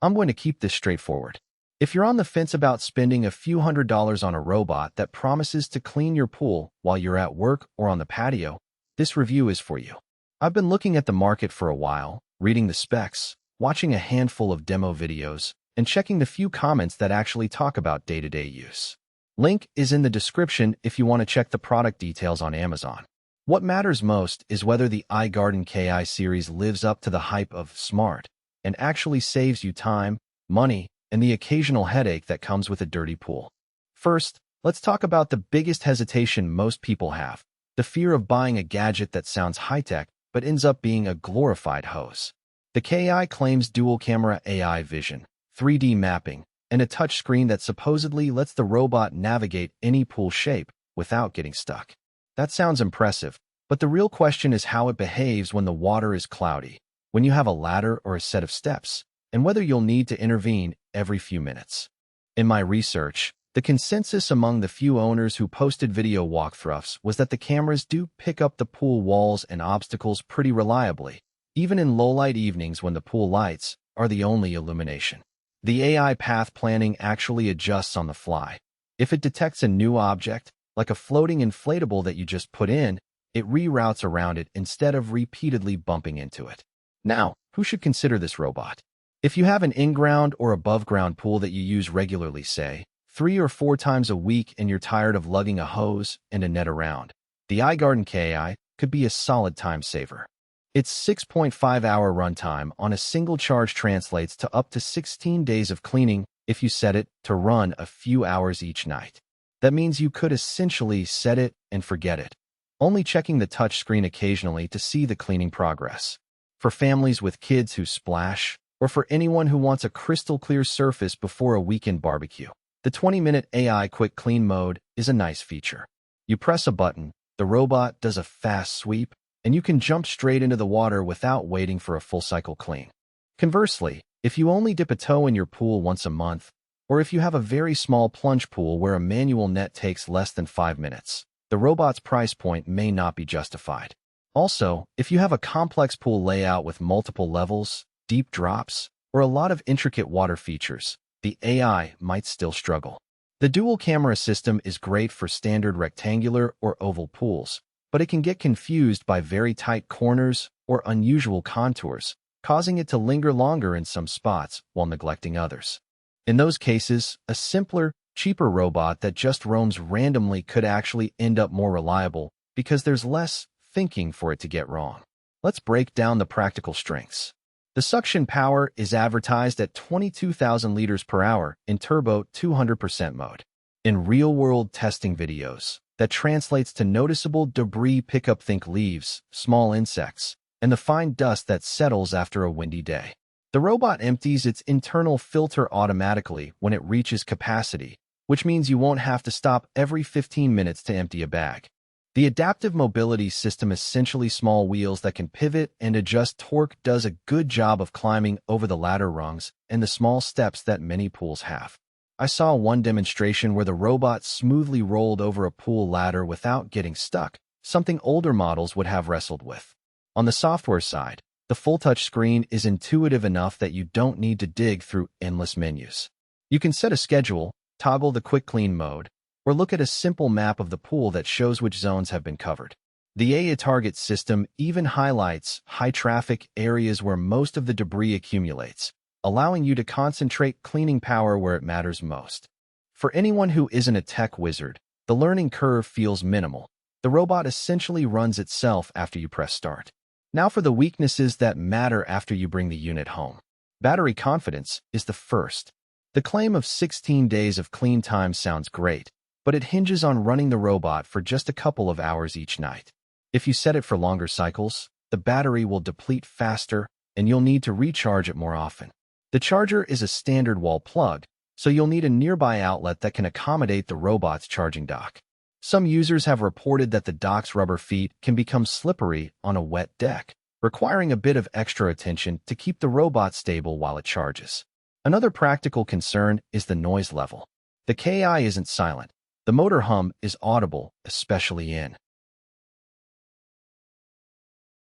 I'm going to keep this straightforward. If you're on the fence about spending a few $100s on a robot that promises to clean your pool while you're at work or on the patio, this review is for you. I've been looking at the market for a while, reading the specs, watching a handful of demo videos, and checking the few comments that actually talk about day-to-day use. Link is in the description if you want to check the product details on Amazon. What matters most is whether the iGarden KI series lives up to the hype of smart and actually saves you time, money, and the occasional headache that comes with a dirty pool. First, let's talk about the biggest hesitation most people have, the fear of buying a gadget that sounds high-tech but ends up being a glorified hose. The KI claims dual-camera AI vision, 3D mapping, and a touchscreen that supposedly lets the robot navigate any pool shape without getting stuck. That sounds impressive, but the real question is how it behaves when the water is cloudy, when you have a ladder or a set of steps, and whether you'll need to intervene every few minutes. In my research, the consensus among the few owners who posted video walkthroughs was that the cameras do pick up the pool walls and obstacles pretty reliably, even in low-light evenings when the pool lights are the only illumination. The AI path planning actually adjusts on the fly. If it detects a new object, like a floating inflatable that you just put in, it reroutes around it instead of repeatedly bumping into it. Now, who should consider this robot? If you have an in-ground or above-ground pool that you use regularly, say, 3 or 4 times a week, and you're tired of lugging a hose and a net around, the iGarden KI could be a solid time saver. Its 6.5-hour runtime on a single charge translates to up to 16 days of cleaning if you set it to run a few hours each night. That means you could essentially set it and forget it, only checking the touchscreen occasionally to see the cleaning progress. For families with kids who splash, or for anyone who wants a crystal-clear surface before a weekend barbecue, the 20-minute AI Quick Clean mode is a nice feature. You press a button, the robot does a fast sweep, and you can jump straight into the water without waiting for a full-cycle clean. Conversely, if you only dip a toe in your pool once a month, or if you have a very small plunge pool where a manual net takes less than 5 minutes, the robot's price point may not be justified. Also, if you have a complex pool layout with multiple levels, deep drops, or a lot of intricate water features, the AI might still struggle. The dual-camera system is great for standard rectangular or oval pools, but it can get confused by very tight corners or unusual contours, causing it to linger longer in some spots while neglecting others. In those cases, a simpler, cheaper robot that just roams randomly could actually end up more reliable because there's less thinking for it to get wrong. Let's break down the practical strengths. The suction power is advertised at 22,000 liters per hour in turbo 200% mode. In real-world testing videos, that translates to noticeable debris pickup. Think leaves, small insects, and the fine dust that settles after a windy day. The robot empties its internal filter automatically when it reaches capacity, which means you won't have to stop every 15 minutes to empty a bag. The adaptive mobility system, essentially small wheels that can pivot and adjust torque, does a good job of climbing over the ladder rungs and the small steps that many pools have. I saw one demonstration where the robot smoothly rolled over a pool ladder without getting stuck, something older models would have wrestled with. On the software side, the full touch screen is intuitive enough that you don't need to dig through endless menus. You can set a schedule, toggle the quick clean mode, or look at a simple map of the pool that shows which zones have been covered. The AI target system even highlights high-traffic areas where most of the debris accumulates, allowing you to concentrate cleaning power where it matters most. For anyone who isn't a tech wizard, the learning curve feels minimal. The robot essentially runs itself after you press start. Now for the weaknesses that matter after you bring the unit home. Battery confidence is the first. The claim of 16 days of clean time sounds great, but it hinges on running the robot for just a couple of hours each night. If you set it for longer cycles, the battery will deplete faster and you'll need to recharge it more often. The charger is a standard wall plug, so you'll need a nearby outlet that can accommodate the robot's charging dock. Some users have reported that the dock's rubber feet can become slippery on a wet deck, requiring a bit of extra attention to keep the robot stable while it charges. Another practical concern is the noise level. The KI isn't silent. The motor hum is audible, especially in